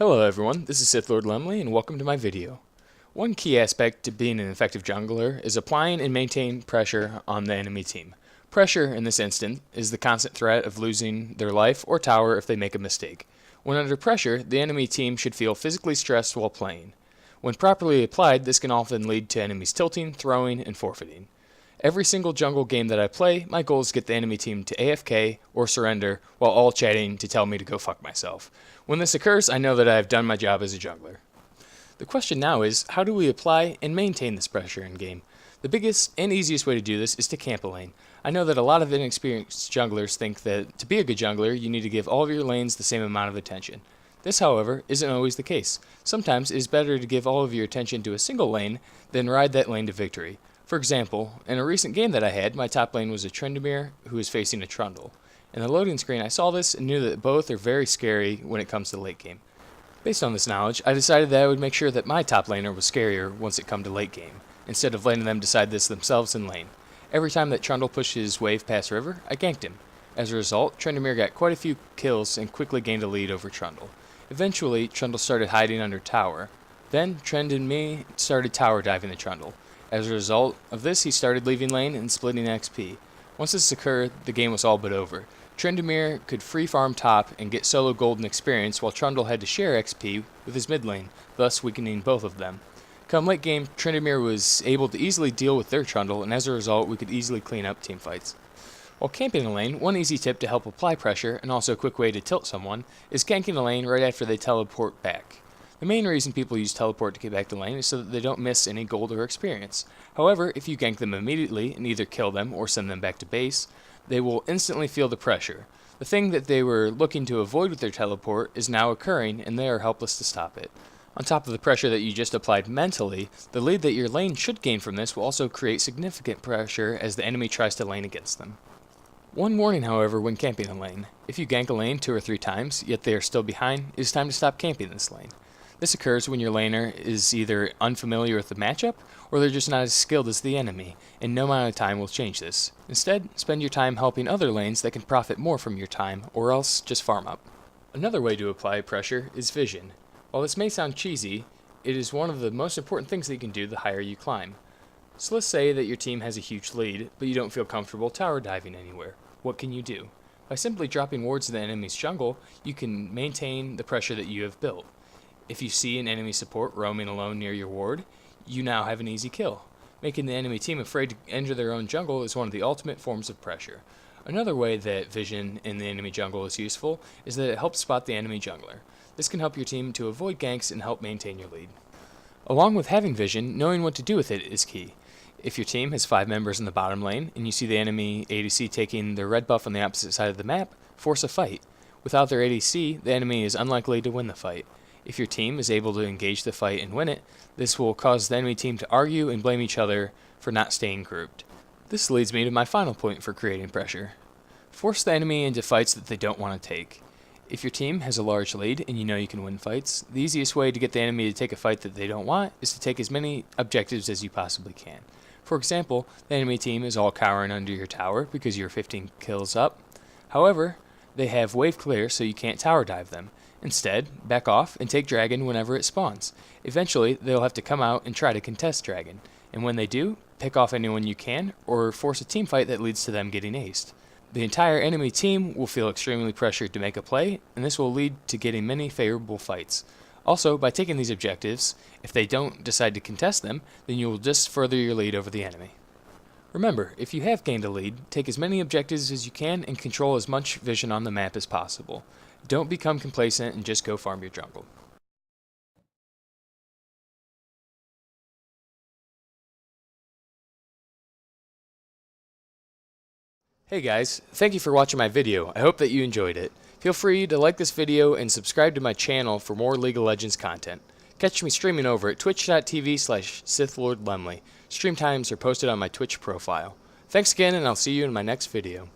Hello everyone, this is Sith Lord Lemley and welcome to my video. One key aspect to being an effective jungler is applying and maintaining pressure on the enemy team. Pressure, in this instant, is the constant threat of losing their life or tower if they make a mistake. When under pressure, the enemy team should feel physically stressed while playing. When properly applied, this can often lead to enemies tilting, throwing, and forfeiting. Every single jungle game that I play, my goal is to get the enemy team to AFK or surrender while all chatting to tell me to go fuck myself. When this occurs, I know that I have done my job as a jungler. The question now is, how do we apply and maintain this pressure in game? The biggest and easiest way to do this is to camp a lane. I know that a lot of inexperienced junglers think that to be a good jungler, you need to give all of your lanes the same amount of attention. This, however, isn't always the case. Sometimes it is better to give all of your attention to a single lane than ride that lane to victory. For example, in a recent game that I had, my top lane was a Tryndamere who was facing a Trundle. In the loading screen I saw this and knew that both are very scary when it comes to late game. Based on this knowledge, I decided that I would make sure that my top laner was scarier once it come to late game, instead of letting them decide this themselves in lane. Every time that Trundle pushed his wave past river, I ganked him. As a result, Tryndamere got quite a few kills and quickly gained a lead over Trundle. Eventually, Trundle started hiding under tower. Then, Trend and me started tower diving the Trundle. As a result of this, he started leaving lane and splitting XP. Once this occurred, the game was all but over. Tryndamere could free farm top and get solo golden experience while Trundle had to share XP with his mid lane, thus weakening both of them. Come late game, Tryndamere was able to easily deal with their Trundle, and as a result, we could easily clean up team fights. While camping a lane, one easy tip to help apply pressure, and also a quick way to tilt someone, is ganking a lane right after they teleport back. The main reason people use teleport to get back to lane is so that they don't miss any gold or experience. However, if you gank them immediately and either kill them or send them back to base, they will instantly feel the pressure. The thing that they were looking to avoid with their teleport is now occurring, and they are helpless to stop it. On top of the pressure that you just applied mentally, the lead that your lane should gain from this will also create significant pressure as the enemy tries to lane against them. One warning, however, when camping a lane. If you gank a lane 2 or 3 times, yet they are still behind, it is time to stop camping this lane. This occurs when your laner is either unfamiliar with the matchup, or they're just not as skilled as the enemy, and no amount of time will change this. Instead, spend your time helping other lanes that can profit more from your time, or else just farm up. Another way to apply pressure is vision. While this may sound cheesy, it is one of the most important things that you can do the higher you climb. So let's say that your team has a huge lead, but you don't feel comfortable tower diving anywhere. What can you do? By simply dropping wards to the enemy's jungle, you can maintain the pressure that you have built. If you see an enemy support roaming alone near your ward, you now have an easy kill. Making the enemy team afraid to enter their own jungle is one of the ultimate forms of pressure. Another way that vision in the enemy jungle is useful is that it helps spot the enemy jungler. This can help your team to avoid ganks and help maintain your lead. Along with having vision, knowing what to do with it is key. If your team has 5 members in the bottom lane and you see the enemy ADC taking their red buff on the opposite side of the map, force a fight. Without their ADC, the enemy is unlikely to win the fight. If your team is able to engage the fight and win it, this will cause the enemy team to argue and blame each other for not staying grouped. This leads me to my final point for creating pressure. Force the enemy into fights that they don't want to take. If your team has a large lead and you know you can win fights, the easiest way to get the enemy to take a fight that they don't want is to take as many objectives as you possibly can. For example, the enemy team is all cowering under your tower because you're 15 kills up. However, they have wave clear so you can't tower dive them. Instead, back off and take dragon whenever it spawns. Eventually, they'll have to come out and try to contest dragon, and when they do, pick off anyone you can, or force a team fight that leads to them getting aced. The entire enemy team will feel extremely pressured to make a play, and this will lead to getting many favorable fights. Also, by taking these objectives, if they don't decide to contest them, then you will just further your lead over the enemy. Remember, if you have gained a lead, take as many objectives as you can and control as much vision on the map as possible. Don't become complacent and just go farm your jungle. Hey guys, thank you for watching my video. I hope that you enjoyed it. Feel free to like this video and subscribe to my channel for more League of Legends content. Catch me streaming over at twitch.tv/SithLordLemley. Stream times are posted on my Twitch profile. Thanks again, and I'll see you in my next video.